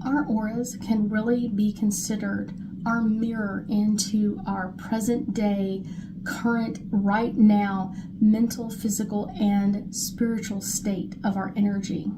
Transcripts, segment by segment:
Our auras can really be considered our mirror into our present day, current, right now, mental, physical, and spiritual state of our energy.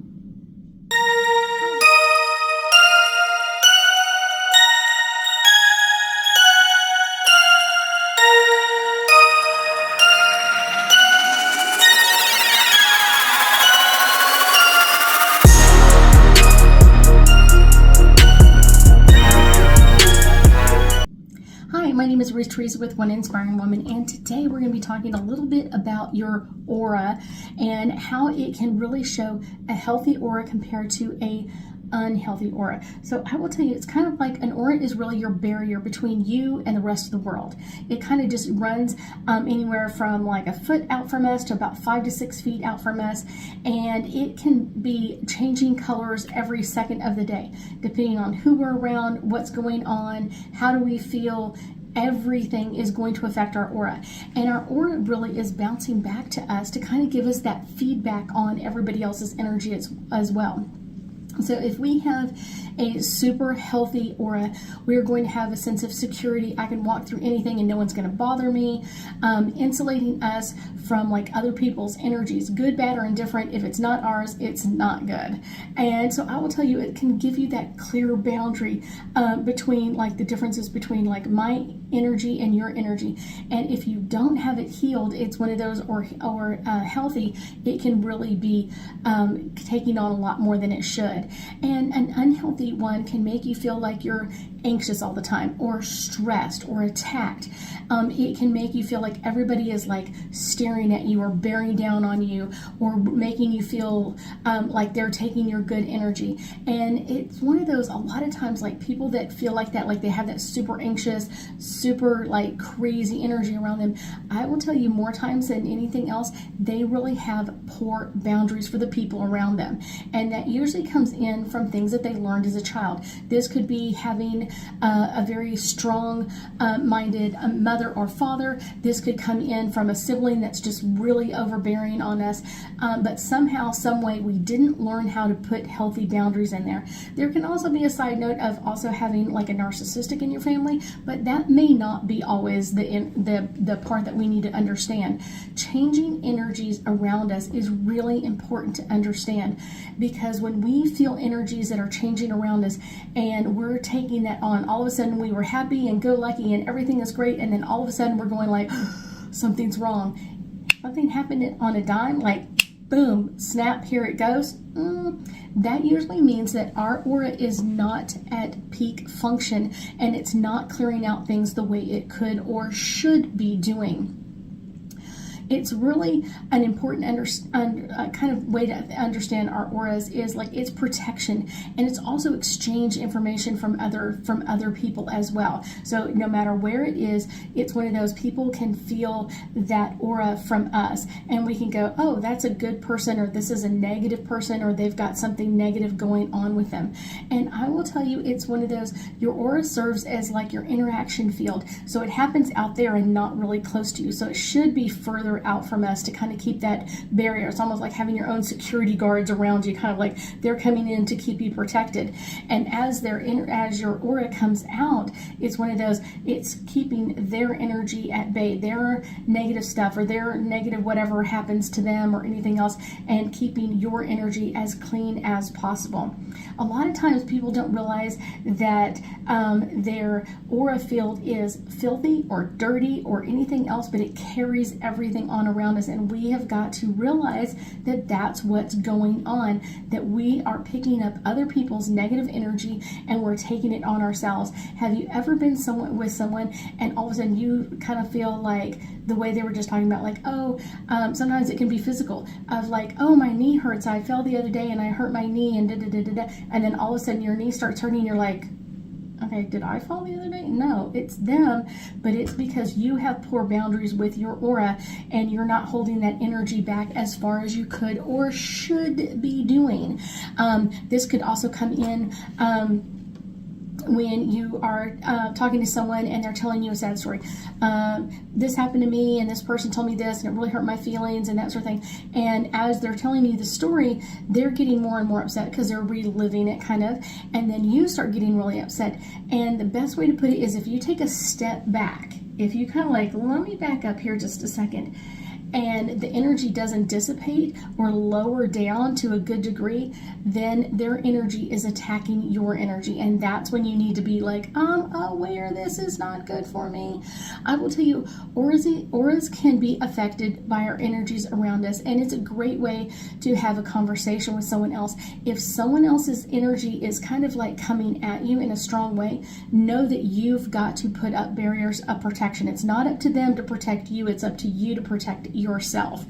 Hi, my name is Ruth Theresa with One Inspiring Woman, and today we're going to be talking a little bit about your aura and how it can really show a healthy aura compared to a unhealthy aura. So I will tell you, it's kind of like an aura is really your barrier between you and the rest of the world. It kind of just runs anywhere from like a foot out from us to about 5 to 6 feet out from us, and it can be changing colors every second of the day, depending on who we're around, what's going on, how do we feel. Everything is going to affect our aura, and our aura really is bouncing back to us to kind of give us that feedback on everybody else's energy as well. So if we have a super healthy aura, we are going to have a sense of security. I can walk through anything and no one's going to bother me, insulating us from like other people's energies, good, bad, or indifferent. If it's not ours, it's not good. And so I will tell you, it can give you that clear boundary between like the differences between like my energy and your energy. And if you don't have it healed, it's one of those, or healthy, it can really be taking on a lot more than it should. And an unhealthy one can make you feel like you're anxious all the time, or stressed, or attacked. It can make you feel like everybody is like staring at you or bearing down on you, or making you feel like they're taking your good energy. And it's one of those, a lot of times, like people that feel like that, like they have that super anxious, super like crazy energy around them, I will tell you, more times than anything else, they really have poor boundaries for the people around them. And that usually comes in from things that they learned as a child. This could be having a very strong minded mother or father. This could come in from a sibling that's just really overbearing on us, but somehow, some way, we didn't learn how to put healthy boundaries in there. There can also be a side note of also having like a narcissistic in your family, but that may not be always the part that we need to understand. Changing energies around us is really important to understand, because when we feel energies that are changing around us and we're taking that on, all of a sudden we were happy and go-lucky and everything is great, and then all of a sudden we're going like, something's wrong. Something happened on a dime, like boom, snap, here it goes. That usually means that our aura is not at peak function, and it's not clearing out things the way it could or should be doing. It's really an important kind of way to understand our auras is like it's protection, and it's also exchange information from other people as well. So no matter where it is, it's one of those, people can feel that aura from us, and we can go, oh, that's a good person, or this is a negative person, or they've got something negative going on with them. And I will tell you, it's one of those, your aura serves as like your interaction field. So it happens out there and not really close to you. So it should be further out from us to kind of keep that barrier. It's almost like having your own security guards around you, kind of like they're coming in to keep you protected. And as your aura comes out, it's one of those, it's keeping their energy at bay, their negative stuff or their negative whatever happens to them or anything else, and keeping your energy as clean as possible. A lot of times people don't realize that their aura field is filthy or dirty or anything else, but it carries everything on around us, and we have got to realize that that's what's going on, that we are picking up other people's negative energy and we're taking it on ourselves. Have you ever been with someone and all of a sudden you kind of feel like the way they were just talking about, like, sometimes it can be physical, of like, oh, my knee hurts, I fell the other day and I hurt my knee, and and then all of a sudden your knee starts hurting and you're like, okay, did I fall the other day? No, it's them, but it's because you have poor boundaries with your aura and you're not holding that energy back as far as you could or should be doing. This could also come in when you are talking to someone and they're telling you a sad story. This happened to me, and this person told me this, and it really hurt my feelings, and that sort of thing. And as they're telling you the story, they're getting more and more upset because they're reliving it, kind of. And then you start getting really upset. And the best way to put it is if you take a step back, if you kind of like, let me back up here just a second, and the energy doesn't dissipate or lower down to a good degree, then their energy is attacking your energy. And that's when you need to be like, I'm aware this is not good for me. I will tell you, auras can be affected by our energies around us. And it's a great way to have a conversation with someone else. If someone else's energy is kind of like coming at you in a strong way, know that you've got to put up barriers of protection. It's not up to them to protect you. It's up to you to protect yourself.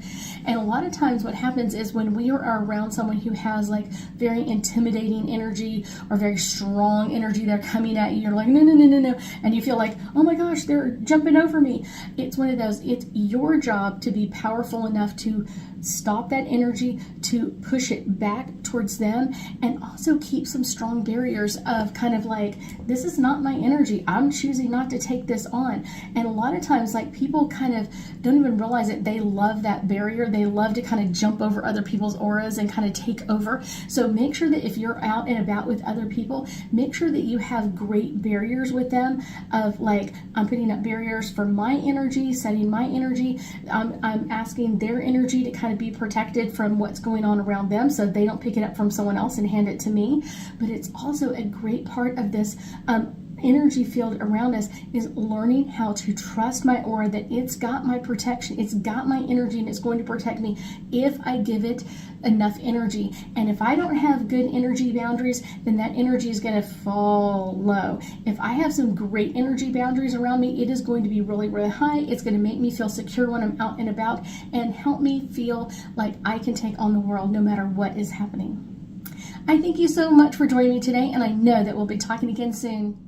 And a lot of times what happens is when we are around someone who has like very intimidating energy or very strong energy, they're coming at you, you're like, no, no, no, no, no. And you feel like, oh my gosh, they're jumping over me. It's one of those, it's your job to be powerful enough to stop that energy, to push it back towards them, and also keep some strong barriers of kind of like, this is not my energy. I'm choosing not to take this on. And a lot of times, like, people kind of don't even realize it. They love that barrier. They love to kind of jump over other people's auras and kind of take over. So make sure that if you're out and about with other people, make sure that you have great barriers with them of like, I'm putting up barriers for my energy, setting my energy. I'm asking their energy to kind of be protected from what's going on around them so they don't pick it up from someone else and hand it to me. But it's also a great part of this energy field around us is learning how to trust my aura, that it's got my protection, it's got my energy, and it's going to protect me if I give it enough energy. And if I don't have good energy boundaries, then that energy is going to fall low. If I have some great energy boundaries around me, it is going to be really, really high. It's going to make me feel secure when I'm out and about and help me feel like I can take on the world no matter what is happening. I thank you so much for joining me today, and I know that we'll be talking again soon.